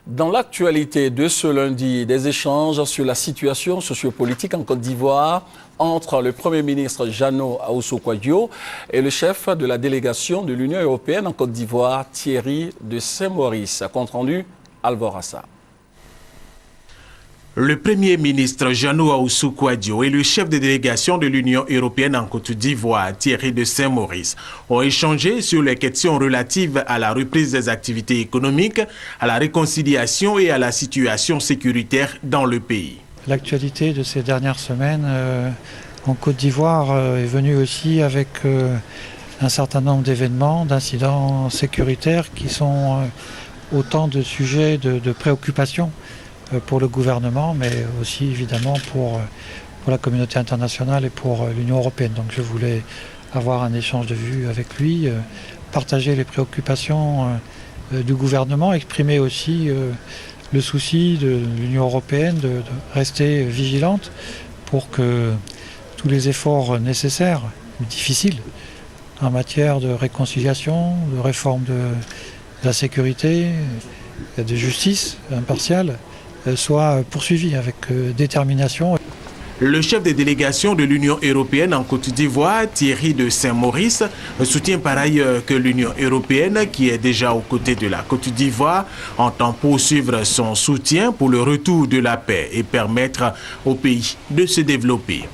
Dans l'actualité de ce lundi, des échanges sur la situation sociopolitique en Côte d'Ivoire entre le Premier ministre Jeannot Ahoussou-Kouadio et le chef de la délégation de l'Union européenne en Côte d'Ivoire, Thierry de Saint-Maurice. Compte rendu, Alvorassa. Le Premier ministre Jeannot Ahoussou-Kouadio et le chef de délégation de l'Union européenne en Côte d'Ivoire, Thierry de Saint-Maurice, ont échangé sur les questions relatives à la reprise des activités économiques, à la réconciliation et à la situation sécuritaire dans le pays. L'actualité de ces dernières semaines en Côte d'Ivoire est venue aussi avec un certain nombre d'événements, d'incidents sécuritaires qui sont autant de sujets de préoccupation pour le gouvernement, mais aussi évidemment pour la communauté internationale et pour l'Union européenne. Donc je voulais avoir un échange de vues avec lui, partager les préoccupations du gouvernement, exprimer aussi le souci de l'Union européenne de rester vigilante pour que tous les efforts nécessaires, difficiles, en matière de réconciliation, de réforme de la sécurité, de justice impartiale, soit poursuivi avec détermination. Le chef de délégation de l'Union européenne en Côte d'Ivoire, Thierry de Saint-Maurice, soutient par ailleurs que l'Union européenne, qui est déjà aux côtés de la Côte d'Ivoire, entend poursuivre son soutien pour le retour de la paix et permettre au pays de se développer.